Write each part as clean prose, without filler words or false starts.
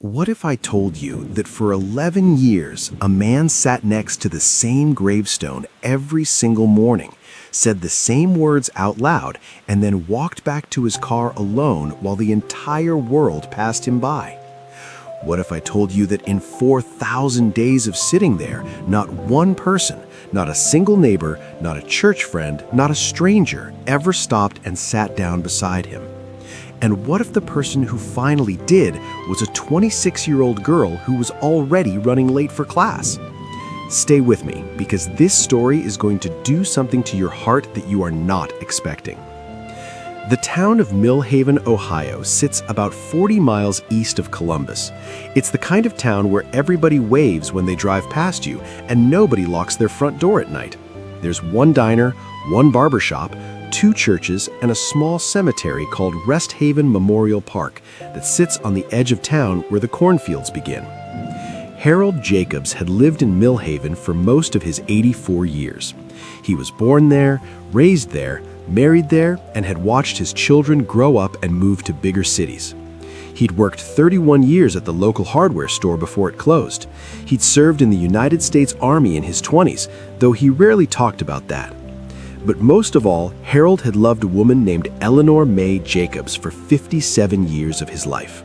What if I told you that for 11 years, a man sat next to the same gravestone every single morning, said the same words out loud, and then walked back to his car alone while the entire world passed him by? What if I told you that in 4,000 days of sitting there, not one person, not a single neighbor, not a church friend, not a stranger ever stopped and sat down beside him? And what if the person who finally did was a 26-year-old girl who was already running late for class? Stay with me, because this story is going to do something to your heart that you are not expecting. The town of Mill Haven, Ohio, sits about 40 miles east of Columbus. It's the kind of town where everybody waves when they drive past you, and nobody locks their front door at night. There's one diner, one barbershop, 2 churches, and a small cemetery called Rest Haven Memorial Park that sits on the edge of town where the cornfields begin. Harold Jacobs had lived in Mill Haven for most of his 84 years. He was born there, raised there, married there, and had watched his children grow up and move to bigger cities. He'd worked 31 years at the local hardware store before it closed. He'd served in the United States Army in his 20s, though he rarely talked about that. But most of all, Harold had loved a woman named Eleanor May Jacobs for 57 years of his life.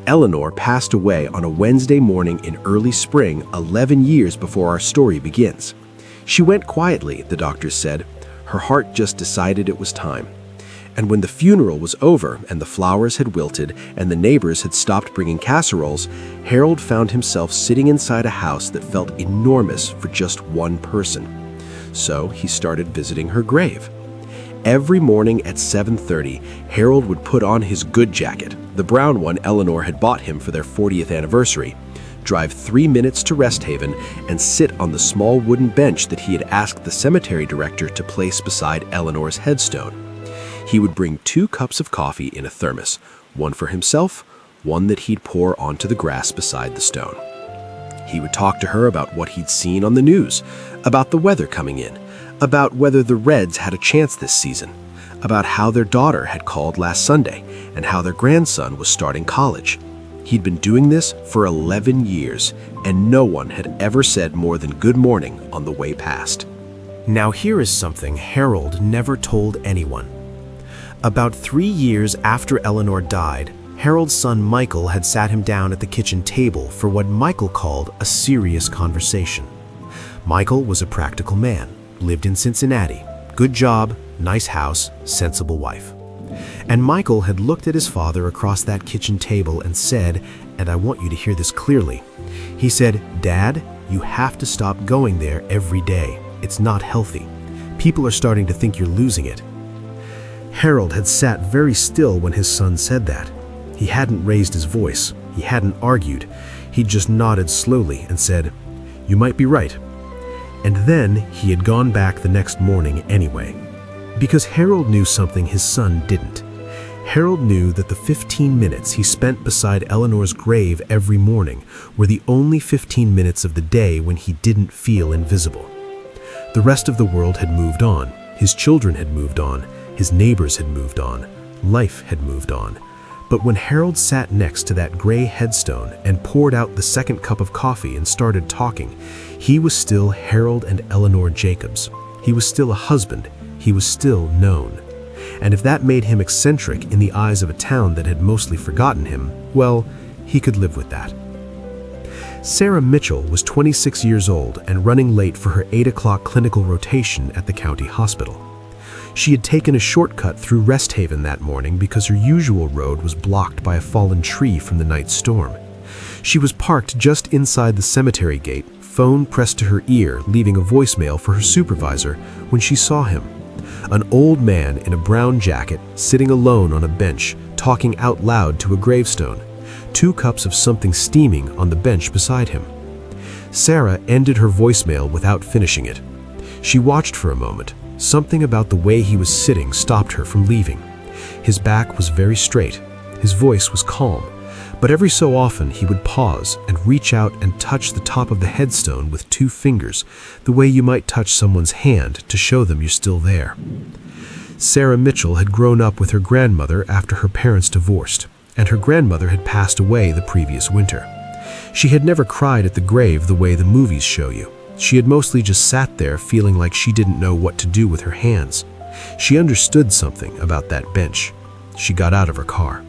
Eleanor passed away on a Wednesday morning in early spring, 11 years before our story begins. She went quietly, the doctors said. Her heart just decided it was time. And when the funeral was over and the flowers had wilted and the neighbors had stopped bringing casseroles, Harold found himself sitting inside a house that felt enormous for just one person. So he started visiting her grave. Every morning at 7:30, Harold would put on his good jacket, the brown one Eleanor had bought him for their 40th anniversary, drive 3 minutes to Rest Haven, and sit on the small wooden bench that he had asked the cemetery director to place beside Eleanor's headstone. He would bring 2 cups of coffee in a thermos, one for himself, one that he'd pour onto the grass beside the stone. He would talk to her about what he'd seen on the news, about the weather coming in, about whether the Reds had a chance this season, about how their daughter had called last Sunday, and how their grandson was starting college. He'd been doing this for 11 years, and no one had ever said more than good morning on the way past. Now here is something Harold never told anyone. About 3 years after Eleanor died, Harold's son Michael had sat him down at the kitchen table for what Michael called a serious conversation. Michael was a practical man, lived in Cincinnati, good job, nice house, sensible wife. And Michael had looked at his father across that kitchen table and said, and I want you to hear this clearly, he said, "Dad, you have to stop going there every day. It's not healthy. People are starting to think you're losing it." Harold had sat very still when his son said that. He hadn't raised his voice. He hadn't argued. He just nodded slowly and said, "You might be right." And then he had gone back the next morning anyway. Because Harold knew something his son didn't. Harold knew that the 15 minutes he spent beside Eleanor's grave every morning were the only 15 minutes of the day when he didn't feel invisible. The rest of the world had moved on. His children had moved on. His neighbors had moved on. Life had moved on. But when Harold sat next to that gray headstone and poured out the second cup of coffee and started talking, he was still Harold and Eleanor Jacobs. He was still a husband. He was still known. And if that made him eccentric in the eyes of a town that had mostly forgotten him, well, he could live with that. Sarah Mitchell was 26 years old and running late for her 8 o'clock clinical rotation at the county hospital. She had taken a shortcut through Rest Haven that morning because her usual road was blocked by a fallen tree from the night storm. She was parked just inside the cemetery gate, phone pressed to her ear, leaving a voicemail for her supervisor when she saw him. An old man in a brown jacket, sitting alone on a bench, talking out loud to a gravestone, 2 cups of something steaming on the bench beside him. Sarah ended her voicemail without finishing it. She watched for a moment. Something about the way he was sitting stopped her from leaving. His back was very straight. His voice was calm. But every so often he would pause and reach out and touch the top of the headstone with 2 fingers, the way you might touch someone's hand to show them you're still there. Sarah Mitchell had grown up with her grandmother after her parents divorced. and her grandmother had passed away the previous winter. She had never cried at the grave the way the movies show you. She had mostly just sat there feeling like she didn't know what to do with her hands. She understood something about that bench. She got out of her car.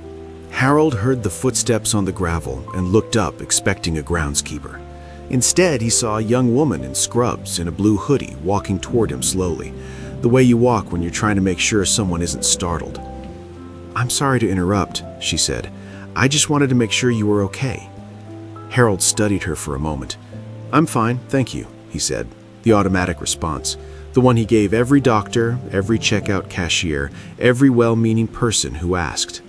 Harold heard the footsteps on the gravel and looked up, expecting a groundskeeper. Instead, he saw a young woman in scrubs and a blue hoodie walking toward him slowly, the way you walk when you're trying to make sure someone isn't startled. "I'm sorry to interrupt," she said. "I just wanted to make sure you were okay." Harold studied her for a moment. "I'm fine, thank you," he said, the automatic response, the one he gave every doctor, every checkout cashier, every well-meaning person who asked.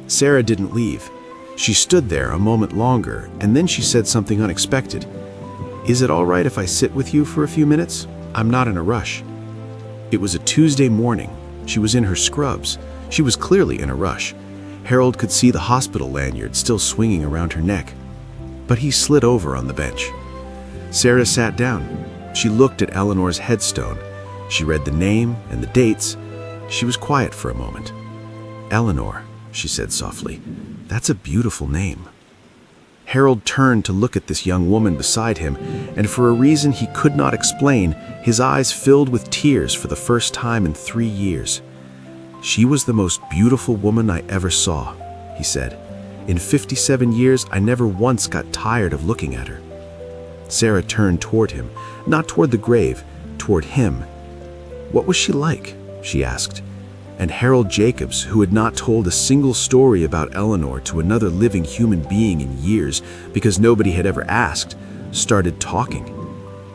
Sarah didn't leave. She stood there a moment longer, and then she said something unexpected. "Is it all right if I sit with you for a few minutes? I'm not in a rush." It was a Tuesday morning. She was in her scrubs. She was clearly in a rush. Harold could see the hospital lanyard still swinging around her neck. But he slid over on the bench. Sarah sat down. She looked at Eleanor's headstone. She read the name and the dates. She was quiet for a moment. "Eleanor," she said softly. "That's a beautiful name." Harold turned to look at this young woman beside him, and for a reason he could not explain, his eyes filled with tears for the first time in 3 years. "She was the most beautiful woman I ever saw," he said. "In 57 years, I never once got tired of looking at her." Sarah turned toward him, not toward the grave, toward him. "What was she like?" she asked. And Harold Jacobs, who had not told a single story about Eleanor to another living human being in years because nobody had ever asked, started talking.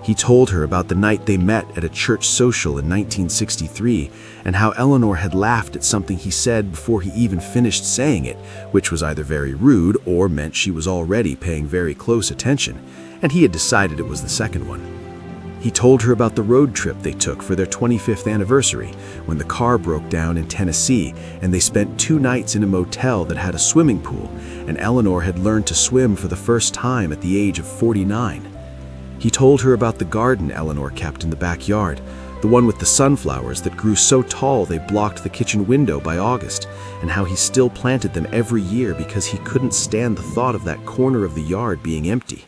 He told her about the night they met at a church social in 1963 and how Eleanor had laughed at something he said before he even finished saying it, which was either very rude or meant she was already paying very close attention, and he had decided it was the second one. He told her about the road trip they took for their 25th anniversary when the car broke down in Tennessee and they spent 2 nights in a motel that had a swimming pool, and Eleanor had learned to swim for the first time at the age of 49. He told her about the garden Eleanor kept in the backyard, the one with the sunflowers that grew so tall they blocked the kitchen window by August, and how he still planted them every year because he couldn't stand the thought of that corner of the yard being empty.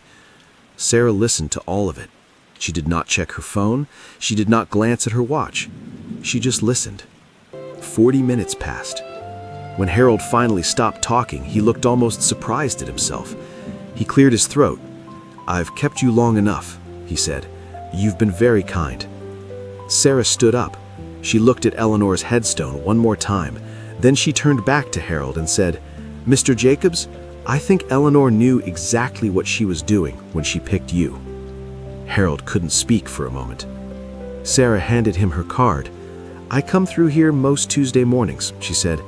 Sarah listened to all of it. She did not check her phone. She did not glance at her watch. She just listened. 40 minutes passed. When Harold finally stopped talking, he looked almost surprised at himself. He cleared his throat. "I've kept you long enough," he said. "You've been very kind." Sarah stood up. She looked at Eleanor's headstone one more time. Then she turned back to Harold and said, "Mr. Jacobs, I think Eleanor knew exactly what she was doing when she picked you." Harold couldn't speak for a moment. Sarah handed him her card. "I come through here most Tuesday mornings," she said.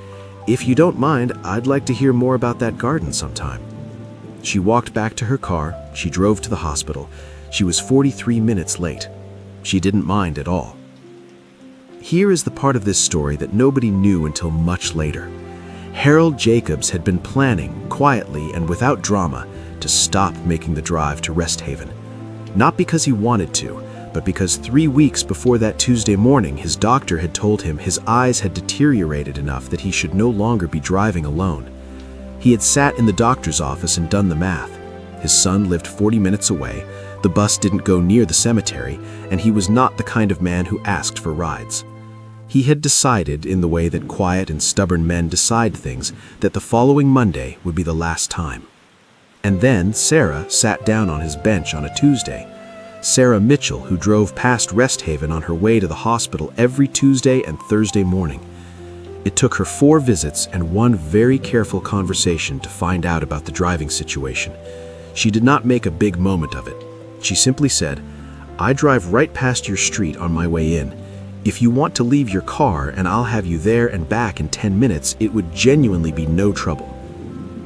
"If you don't mind, I'd like to hear more about that garden sometime." She walked back to her car. She drove to the hospital. She was 43 minutes late. She didn't mind at all. Here is the part of this story that nobody knew until much later. Harold Jacobs had been planning, quietly and without drama, to stop making the drive to Rest Haven. Not because he wanted to, but because 3 weeks before that Tuesday morning, his doctor had told him his eyes had deteriorated enough that he should no longer be driving alone. He had sat in the doctor's office and done the math. His son lived 40 minutes away, the bus didn't go near the cemetery, and he was not the kind of man who asked for rides. He had decided, in the way that quiet and stubborn men decide things, that the following Monday would be the last time. And then Sarah sat down on his bench on a Tuesday. Sarah Mitchell, who drove past Rest Haven on her way to the hospital every Tuesday and Thursday morning. It took her 4 visits and 1 very careful conversation to find out about the driving situation. She did not make a big moment of it. She simply said, "I drive right past your street on my way in. If you want to leave your car and I'll have you there and back in 10 minutes, it would genuinely be no trouble."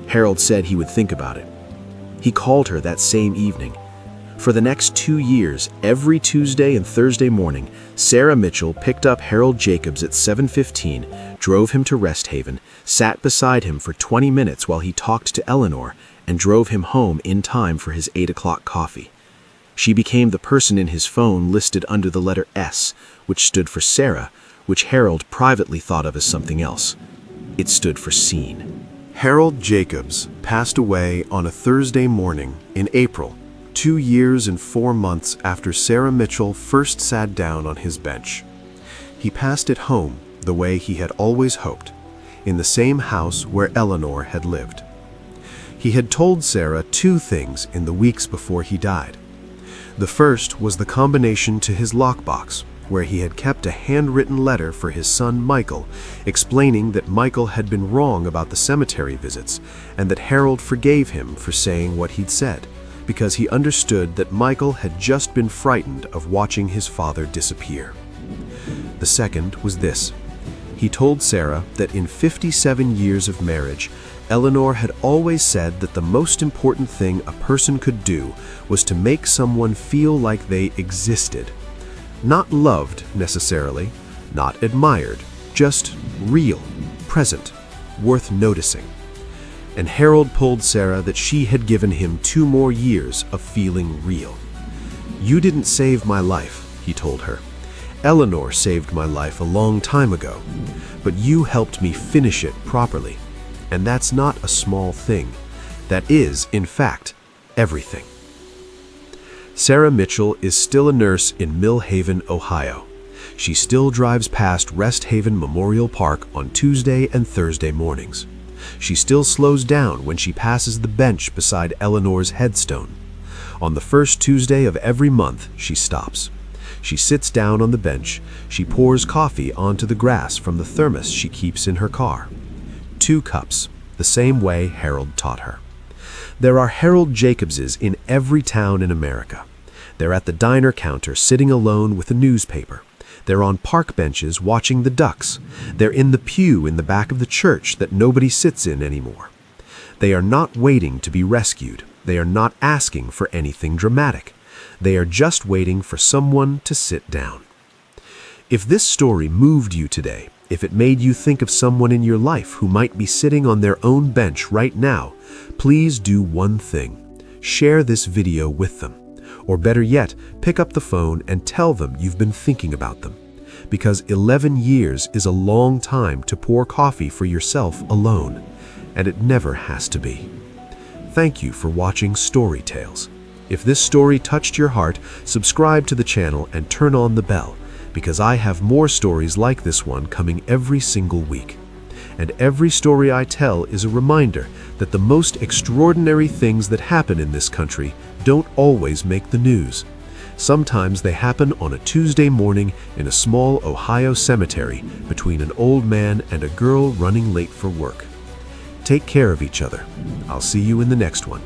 Harold said he would think about it. He called her that same evening. For the next 2 years, every Tuesday and Thursday morning, Sarah Mitchell picked up Harold Jacobs at 7:15, drove him to Rest Haven, sat beside him for 20 minutes while he talked to Eleanor, and drove him home in time for his 8 o'clock coffee. She became the person in his phone listed under the letter S, which stood for Sarah, which Harold privately thought of as something else. It stood for seen. Harold Jacobs passed away on a Thursday morning in April, 2 years and 4 months after Sarah Mitchell first sat down on his bench. He passed at home the way he had always hoped, in the same house where Eleanor had lived. He had told Sarah 2 things in the weeks before he died. The first was the combination to his lockbox, where he had kept a handwritten letter for his son Michael, explaining that Michael had been wrong about the cemetery visits and that Harold forgave him for saying what he'd said, because he understood that Michael had just been frightened of watching his father disappear. The second was this. He told Sarah that in 57 years of marriage, Eleanor had always said that the most important thing a person could do was to make someone feel like they existed. Not loved, necessarily, not admired, just real, present, worth noticing. And Harold told Sarah that she had given him 2 more years of feeling real. "You didn't save my life," he told her. "Eleanor saved my life a long time ago, but you helped me finish it properly. And that's not a small thing. That is, in fact, everything." Sarah Mitchell is still a nurse in Mill Haven, Ohio. She still drives past Rest Haven Memorial Park on Tuesday and Thursday mornings. She still slows down when she passes the bench beside Eleanor's headstone. On the first Tuesday of every month, she stops. She sits down on the bench. She pours coffee onto the grass from the thermos she keeps in her car. 2 cups, the same way Harold taught her. There are Harold Jacobses in every town in America. They're at the diner counter sitting alone with a newspaper. They're on park benches watching the ducks. They're in the pew in the back of the church that nobody sits in anymore. They are not waiting to be rescued. They are not asking for anything dramatic. They are just waiting for someone to sit down. If this story moved you today, if it made you think of someone in your life who might be sitting on their own bench right now, please do one thing. Share this video with them. Or better yet, pick up the phone and tell them you've been thinking about them. Because 11 years is a long time to pour coffee for yourself alone, and it never has to be. Thank you for watching Story Tales. If this story touched your heart, subscribe to the channel and turn on the bell, because I have more stories like this one coming every single week. And every story I tell is a reminder that the most extraordinary things that happen in this country don't always make the news. Sometimes they happen on a Tuesday morning in a small Ohio cemetery between an old man and a girl running late for work. Take care of each other. I'll see you in the next one.